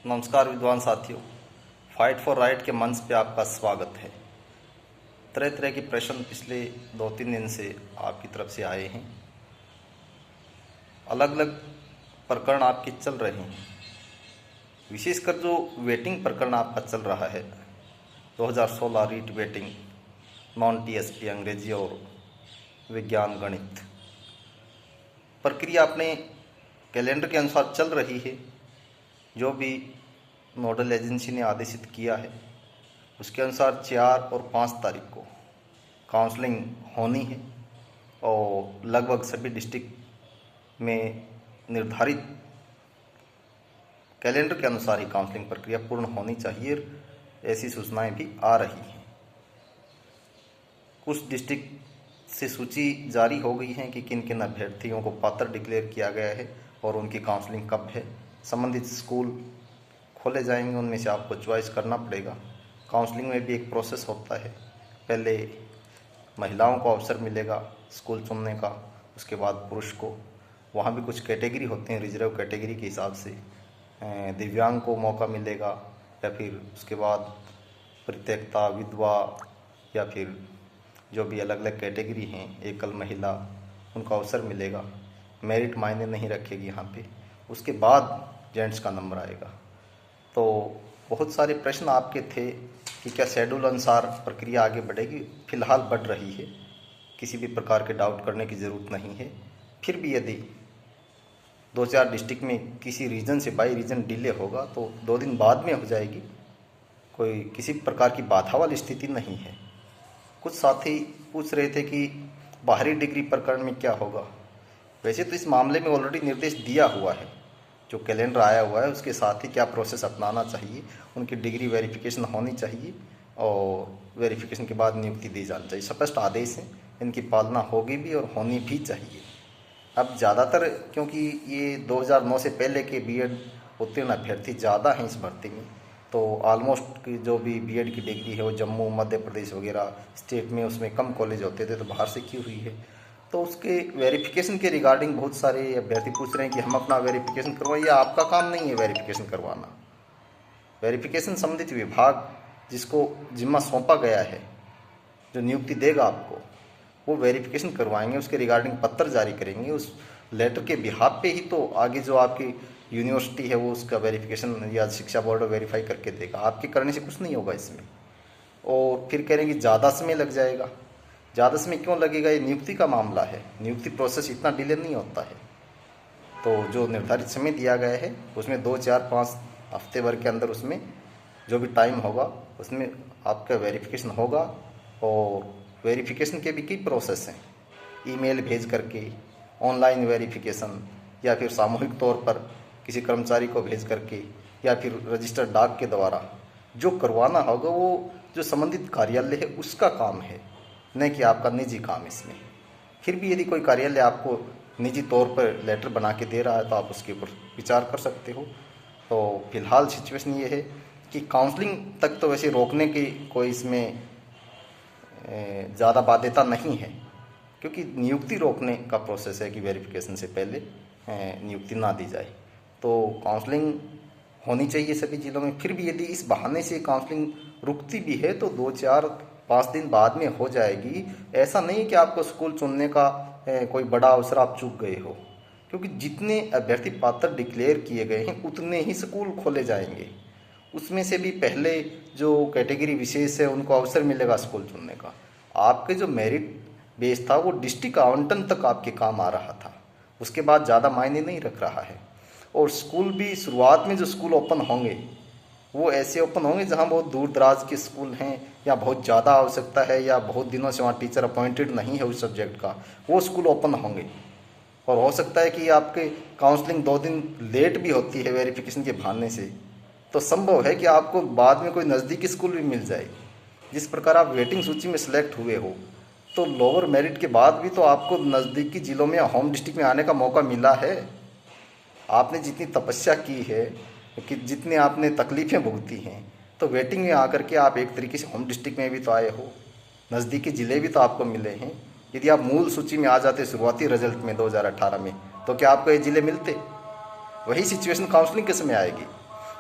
नमस्कार विद्वान साथियों, फाइट फॉर राइट के मंच पे आपका स्वागत है। तरह तरह के प्रश्न पिछले 2-3 दिन से आपकी तरफ से आए हैं। अलग अलग प्रकरण आपके चल रहे हैं। विशेषकर जो वेटिंग प्रकरण आपका चल रहा है 2016 रीट वेटिंग, नॉन टीएसपी अंग्रेजी और विज्ञान गणित, प्रक्रिया अपने कैलेंडर के अनुसार चल रही है। जो भी नोडल एजेंसी ने आदेशित किया है उसके अनुसार 4 और 5 तारीख को काउंसलिंग होनी है और लगभग सभी डिस्ट्रिक्ट में निर्धारित कैलेंडर के अनुसार ही काउंसलिंग प्रक्रिया पूर्ण होनी चाहिए। ऐसी सूचनाएं भी आ रही हैं। कुछ डिस्ट्रिक्ट से सूची जारी हो गई है कि किन किन अभ्यर्थियों को पात्र डिक्लेयर किया गया है और उनकी काउंसलिंग कब है। संबंधित स्कूल खोले जाएंगे, उनमें से आपको चॉइस करना पड़ेगा। काउंसलिंग में भी एक प्रोसेस होता है। पहले महिलाओं को अवसर मिलेगा स्कूल चुनने का, उसके बाद पुरुष को। वहाँ भी कुछ कैटेगरी होते हैं, रिजर्व कैटेगरी के हिसाब से दिव्यांग को मौका मिलेगा, या फिर उसके बाद परित्यक्ता, विधवा, या फिर जो भी अलग अलग कैटेगरी हैं, एकल महिला, उनको अवसर मिलेगा। मेरिट मायने नहीं रखेगी यहाँ पे। उसके बाद जेंट्स का नंबर आएगा। तो बहुत सारे प्रश्न आपके थे कि क्या शेड्यूल अनुसार प्रक्रिया आगे बढ़ेगी। फिलहाल बढ़ रही है, किसी भी प्रकार के डाउट करने की ज़रूरत नहीं है। फिर भी यदि 2-4 डिस्ट्रिक्ट में किसी रीजन से बाई रीजन डिले होगा तो 2 दिन बाद में हो जाएगी। कोई किसी प्रकार की बाधा वाली स्थिति नहीं है। कुछ साथी पूछ रहे थे कि बाहरी डिग्री प्रकरण में क्या होगा। वैसे तो इस मामले में ऑलरेडी निर्देश दिया हुआ है, जो कैलेंडर आया हुआ है उसके साथ ही क्या प्रोसेस अपनाना चाहिए। उनकी डिग्री वेरिफिकेशन होनी चाहिए और वेरिफिकेशन के बाद नियुक्ति दी जानी चाहिए। स्पष्ट आदेश हैं, इनकी पालना होगी भी और होनी भी चाहिए। अब ज़्यादातर क्योंकि ये 2009 से पहले के बीएड उत्तीर्ण अभ्यर्थी ज़्यादा हैं इस भर्ती में, तो ऑलमोस्ट जो भी बीएड की डिग्री है वो जम्मू, मध्य प्रदेश वगैरह स्टेट में उसमें कम कॉलेज होते थे, तो बाहर से की हुई है। तो उसके वेरिफिकेशन के रिगार्डिंग बहुत सारे अभ्यर्थी पूछ रहे हैं कि हम अपना वेरिफिकेशन करवाएं। या आपका काम नहीं है वेरिफिकेशन करवाना। वेरिफिकेशन संबंधित विभाग जिसको जिम्मा सौंपा गया है, जो नियुक्ति देगा आपको, वो वेरिफिकेशन करवाएंगे। उसके रिगार्डिंग पत्र जारी करेंगे। उस लेटर के बिहाफ पे ही तो आगे जो आपकी यूनिवर्सिटी है वो उसका वेरिफिकेशन या शिक्षा बोर्ड वेरीफाई करके देगा। आपके करने से कुछ नहीं होगा इसमें। और फिर कह रहे हैं कि ज़्यादा समय लग जाएगा। ज़्यादा समय क्यों लगेगा? ये नियुक्ति का मामला है। नियुक्ति प्रोसेस इतना डिले नहीं होता है। तो जो निर्धारित समय दिया गया है उसमें 2, 4, 5 हफ्ते भर के अंदर उसमें जो भी टाइम होगा उसमें आपका वेरिफिकेशन होगा। और वेरिफिकेशन के भी कई प्रोसेस हैं। ईमेल भेज करके ऑनलाइन वेरिफिकेशन, या फिर सामूहिक तौर पर किसी कर्मचारी को भेज करके, या फिर रजिस्टर्ड डाक के द्वारा जो करवाना होगा वो जो संबंधित कार्यालय है उसका काम है, न कि आपका निजी काम इसमें। फिर भी यदि कोई कार्यालय आपको निजी तौर पर लेटर बना के दे रहा है तो आप उसके ऊपर विचार कर सकते हो। तो फिलहाल सिचुएशन ये है कि काउंसलिंग तक तो वैसे रोकने की कोई इसमें ज़्यादा बाध्यता नहीं है, क्योंकि नियुक्ति रोकने का प्रोसेस है कि वेरिफिकेशन से पहले नियुक्ति ना दी जाए। तो काउंसलिंग होनी चाहिए सभी जिलों में। फिर भी यदि इस बहाने से काउंसलिंग रुकती भी है तो 2, 4, 5 दिन बाद में हो जाएगी। ऐसा नहीं कि आपको स्कूल चुनने का कोई बड़ा अवसर आप चूक गए हो, क्योंकि जितने अभ्यर्थी पात्र डिक्लेयर किए गए हैं उतने ही स्कूल खोले जाएंगे। उसमें से भी पहले जो कैटेगरी विशेष है उनको अवसर मिलेगा स्कूल चुनने का। आपके जो मेरिट बेस था वो डिस्ट्रिक्ट आवंटन तक आपके काम आ रहा था, उसके बाद ज़्यादा मायने नहीं रख रहा है। और स्कूल भी शुरुआत में जो स्कूल ओपन होंगे वो ऐसे ओपन होंगे जहाँ बहुत दूर दराज के स्कूल हैं, या बहुत ज़्यादा आवश्यकता है, या बहुत दिनों से वहाँ टीचर अपॉइंटेड नहीं है उस सब्जेक्ट का, वो स्कूल ओपन होंगे। और हो सकता है कि आपके काउंसलिंग 2 दिन लेट भी होती है वेरिफिकेशन के बहाने से, तो संभव है कि आपको बाद में कोई नज़दीकी स्कूल भी मिल जाए। जिस प्रकार आप वेटिंग सूची में सिलेक्ट हुए हो, तो लोअर मेरिट के बाद भी तो आपको नज़दीकी जिलों में या होम डिस्ट्रिक्ट में आने का मौका मिला है। आपने जितनी तपस्या की है, कि जितने आपने तकलीफ़ें भुगती हैं, तो वेटिंग में आकर के आप एक तरीके से होम डिस्ट्रिक्ट में भी तो आए हो। नज़दीकी ज़िले भी तो आपको मिले हैं। यदि आप मूल सूची में आ जाते शुरुआती रिजल्ट में 2018 में, तो क्या आपको ये ज़िले मिलते? वही सिचुएशन काउंसलिंग के समय आएगी।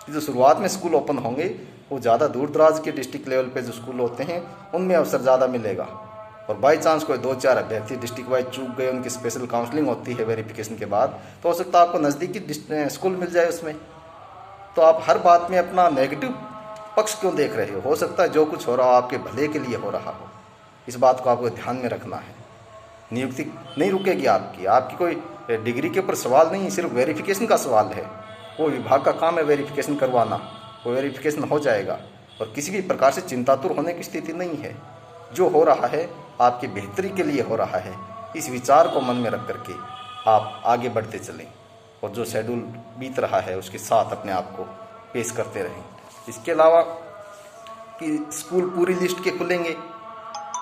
जो शुरुआत में स्कूल ओपन होंगे वो ज़्यादा दूर दराज के डिस्ट्रिक्ट लेवल पे जो स्कूल होते हैं उनमें अवसर ज़्यादा मिलेगा। और बाई चांस कोई 2-4 अभ्यर्थी डिस्ट्रिक्ट वाइज चूक गए, उनकी स्पेशल काउंसलिंग होती है वेरिफिकेशन के बाद, तो हो सकता है आपको नज़दीकी स्कूल मिल जाए उसमें। तो आप हर बात में अपना नेगेटिव पक्ष क्यों देख रहे हो सकता है जो कुछ हो रहा हो आपके भले के लिए हो रहा हो। इस बात को आपको ध्यान में रखना है। नियुक्ति नहीं रुकेगी आपकी, आपकी कोई डिग्री के ऊपर सवाल नहीं, सिर्फ वेरिफिकेशन का सवाल है। वो विभाग का काम है वेरिफिकेशन करवाना, वो वेरिफिकेशन हो जाएगा और किसी भी प्रकार से चिंतातुर होने की स्थिति नहीं है। जो हो रहा है आपकी बेहतरी के लिए हो रहा है, इस विचार को मन में रख करके आप आगे बढ़ते चलें और जो शेड्यूल बीत रहा है उसके साथ अपने आप को पेश करते रहें। इसके अलावा कि स्कूल पूरी लिस्ट के खुलेंगे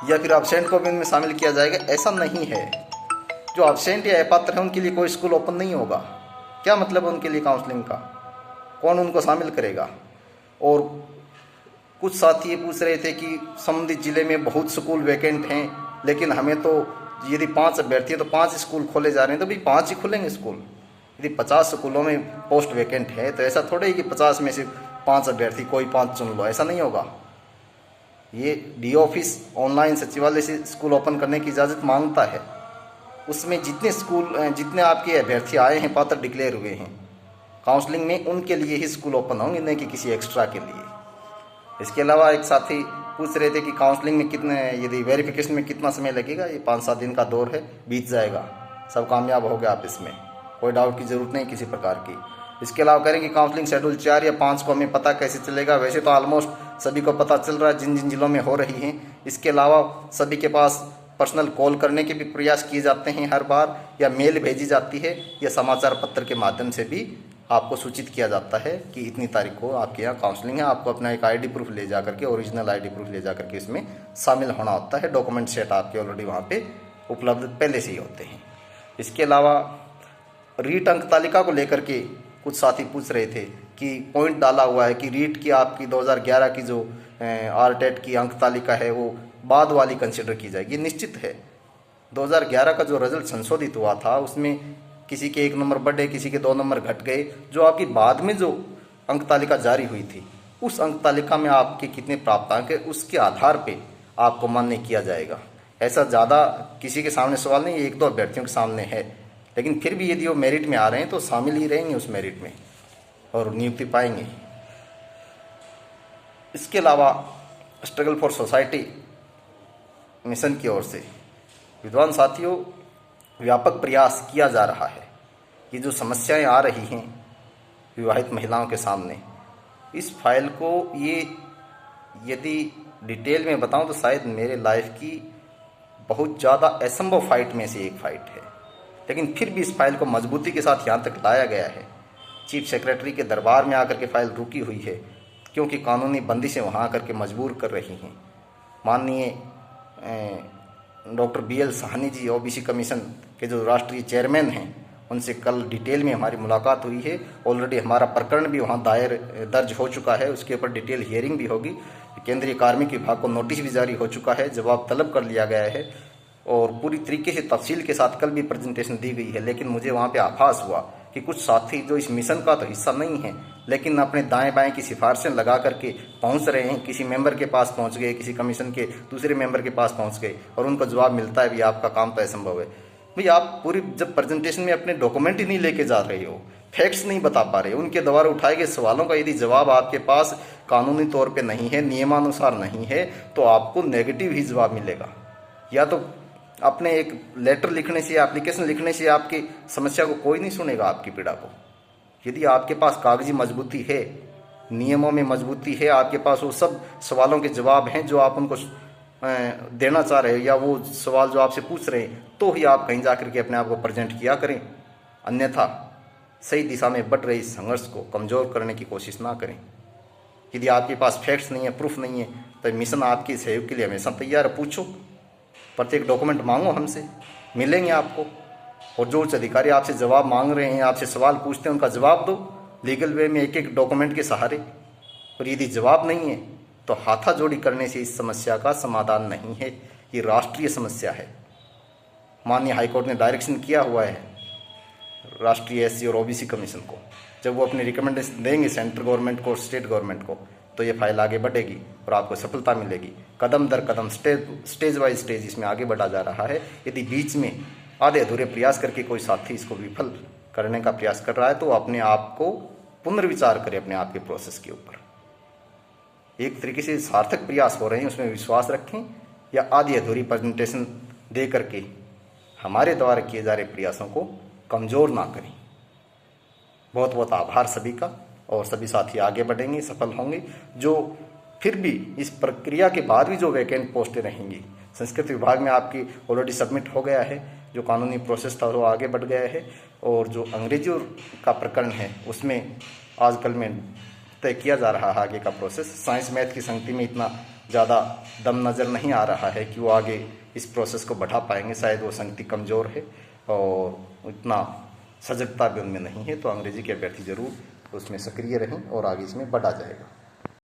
या फिर एब्सेंट को भी इनमें शामिल किया जाएगा, ऐसा नहीं है। जो एब्सेंट या अपात्र हैं उनके लिए कोई स्कूल ओपन नहीं होगा। क्या मतलब है उनके लिए काउंसलिंग का, कौन उनको शामिल करेगा। और कुछ साथी ये पूछ रहे थे कि संबंधित जिले में बहुत स्कूल वैकेंट हैं, लेकिन हमें तो यदि 5 अभ्यर्थी हैं तो 5 स्कूल खोले जा रहे हैं, तो भाई 5 ही खुलेंगे स्कूल। यदि 50 स्कूलों में पोस्ट वैकेंट है तो ऐसा थोड़े ही कि 50 में से 5 अभ्यर्थी कोई 5 चुन लो, ऐसा नहीं होगा। ये डीओ ऑफिस ऑनलाइन सचिवालय से स्कूल ओपन करने की इजाज़त मांगता है। उसमें जितने आपके अभ्यर्थी आए हैं, पात्र डिक्लेयर हुए हैं काउंसलिंग में, उनके लिए ही स्कूल ओपन होंगे, नहीं कि किसी एक्स्ट्रा के लिए। इसके अलावा एक साथी पूछ रहे थे कि काउंसलिंग में यदि वेरिफिकेशन में कितना समय लगेगा। ये 5-7 दिन का दौर है, बीत जाएगा, सब कामयाब हो गया आप इसमें, कोई डाउट की ज़रूरत नहीं किसी प्रकार की। इसके अलावा करेंगे काउंसलिंग शेड्यूल 4 या 5 को हमें पता कैसे चलेगा। वैसे तो ऑलमोस्ट सभी को पता चल रहा है जिन जिन जिलों में हो रही हैं। इसके अलावा सभी के पास पर्सनल कॉल करने के भी प्रयास किए जाते हैं हर बार, या मेल भेजी जाती है, या समाचार पत्र के माध्यम से भी आपको सूचित किया जाता है कि इतनी तारीख को आपके यहाँ काउंसलिंग है। आपको अपना एक आईडी प्रूफ ले जा करके, ओरिजिनल आईडी प्रूफ ले जा करके इसमें शामिल होना होता है। डॉक्यूमेंट सेट आपके ऑलरेडी वहाँ पे उपलब्ध पहले से ही होते हैं। इसके अलावा रीट अंक तालिका को लेकर के कुछ साथी पूछ रहे थे कि पॉइंट डाला हुआ है कि रीट की आपकी 2011 की जो आरटेट की अंक तालिका है वो बाद वाली कंसिडर की जाएगी। निश्चित है 2011 का जो रिजल्ट संशोधित हुआ था उसमें किसी के 1 नंबर बढ़े, किसी के 2 नंबर घट गए। जो आपकी बाद में जो अंक तालिका जारी हुई थी उस अंक तालिका में आपके कितने प्राप्तांक है उसके आधार पे आपको मान्य किया जाएगा। ऐसा ज़्यादा किसी के सामने सवाल नहीं, 1-2 अभ्यर्थियों के सामने है, लेकिन फिर भी यदि वो मेरिट में आ रहे हैं तो शामिल ही रहेंगे उस मेरिट में और नियुक्ति पाएंगे। इसके अलावा स्ट्रगल फॉर सोसाइटी मिशन की ओर से विद्वान साथियों व्यापक प्रयास किया जा रहा है। ये जो समस्याएं आ रही हैं विवाहित महिलाओं के सामने, इस फाइल को ये यदि डिटेल में बताऊं तो शायद मेरे लाइफ की बहुत ज़्यादा असंभव फाइट में से एक फाइट है, लेकिन फिर भी इस फाइल को मजबूती के साथ यहाँ तक लाया गया है। चीफ सेक्रेटरी के दरबार में आकर के फाइल रुकी हुई है क्योंकि कानूनी बंदिशें वहाँ आकर के मजबूर कर रही हैं। माननीय doctor BL Sahni ji OBC commission के जो राष्ट्रीय चेयरमैन हैं उनसे कल डिटेल में हमारी मुलाकात हुई है। ऑलरेडी हमारा प्रकरण भी वहाँ दर्ज हो चुका है, उसके ऊपर डिटेल हियरिंग भी होगी। केंद्रीय कार्मिक विभाग को नोटिस भी जारी हो चुका है, जवाब तलब कर लिया गया है और पूरी तरीके से तफसील के साथ कल भी प्रेजेंटेशन दी गई है। लेकिन मुझे वहाँ पे आभास हुआ कि कुछ साथी जो इस मिशन का तो हिस्सा नहीं है लेकिन अपने दाएं बाएं की सिफारिशें लगा करके पहुंच रहे हैं, किसी मेंबर के पास पहुंच गए, किसी कमीशन के दूसरे मेंबर के पास पहुंच गए और उनको जवाब मिलता है भी आपका काम तो असंभव है। भाई आप पूरी जब प्रेजेंटेशन में अपने डॉक्यूमेंट ही नहीं लेके जा रहे हो, फैक्ट्स नहीं बता पा रहे, उनके द्वारा उठाए गए सवालों का यदि जवाब आपके पास कानूनी तौर पर नहीं है, नियमानुसार नहीं है, तो आपको नेगेटिव ही जवाब मिलेगा। या तो अपने एक लेटर लिखने से, एप्लीकेशन लिखने से आपकी समस्या को कोई नहीं सुनेगा, आपकी पीड़ा को। यदि आपके पास कागजी मजबूती है, नियमों में मजबूती है, आपके पास वो सब सवालों के जवाब हैं जो आप उनको देना चाह रहे हो या वो सवाल जो आपसे पूछ रहे हैं, तो ही आप कहीं जाकर के अपने आप को प्रेजेंट किया करें। अन्यथा सही दिशा में बढ़ रही संघर्ष को कमज़ोर करने की कोशिश ना करें। यदि आपके पास फैक्ट्स नहीं है, प्रूफ नहीं है, तो मिशन आपके सहयोग के लिए हमेशा तैयार है। पूछो, प्रत्येक डॉक्यूमेंट मांगो, हमसे मिलेंगे आपको। और जो उच्च अधिकारी आपसे जवाब मांग रहे हैं, आपसे सवाल पूछते हैं, उनका जवाब दो लीगल वे में, एक एक डॉक्यूमेंट के सहारे। और यदि जवाब नहीं है तो हाथाजोड़ी करने से इस समस्या का समाधान नहीं है, ये राष्ट्रीय समस्या है। माननीय हाईकोर्ट ने डायरेक्शन किया हुआ है राष्ट्रीय SC और OBC कमीशन को, जब वो अपनी रिकमेंडेशन देंगे सेंट्रल गवर्नमेंट को, स्टेट गवर्नमेंट को, तो ये फाइल आगे बढ़ेगी और आपको सफलता मिलेगी। कदम दर कदम, स्टेज बाय स्टेज इसमें आगे बढ़ा जा रहा है। यदि बीच में आधे अधूरे प्रयास करके कोई साथी इसको विफल करने का प्रयास कर रहा है तो अपने आप को पुनर्विचार करें अपने आप के प्रोसेस के ऊपर। एक तरीके से सार्थक प्रयास हो रहे हैं उसमें विश्वास रखें, या आधी अधूरी प्रेजेंटेशन दे करके हमारे द्वारा किए जा रहे प्रयासों को कमज़ोर ना करें। बहुत बहुत आभार सभी का, और सभी साथी आगे बढ़ेंगे, सफल होंगे। जो फिर भी इस प्रक्रिया के बाद भी जो वैकेंट पोस्टें रहेंगी, संस्कृत विभाग में आपकी ऑलरेडी सबमिट हो गया है, जो कानूनी प्रोसेस था वो आगे बढ़ गया है, और जो अंग्रेजी का प्रकरण है उसमें आजकल में तय किया जा रहा है आगे का प्रोसेस। साइंस मैथ की संगति में इतना ज़्यादा दम नज़र नहीं आ रहा है कि वो आगे इस प्रोसेस को बढ़ा पाएंगे, शायद वो संगति कमज़ोर है और इतना सजगता भी उनमें नहीं है। तो अंग्रेजी के अभ्यर्थी जरूर उसमें सक्रिय रहें और आगे इसमें बढ़ा जाएगा।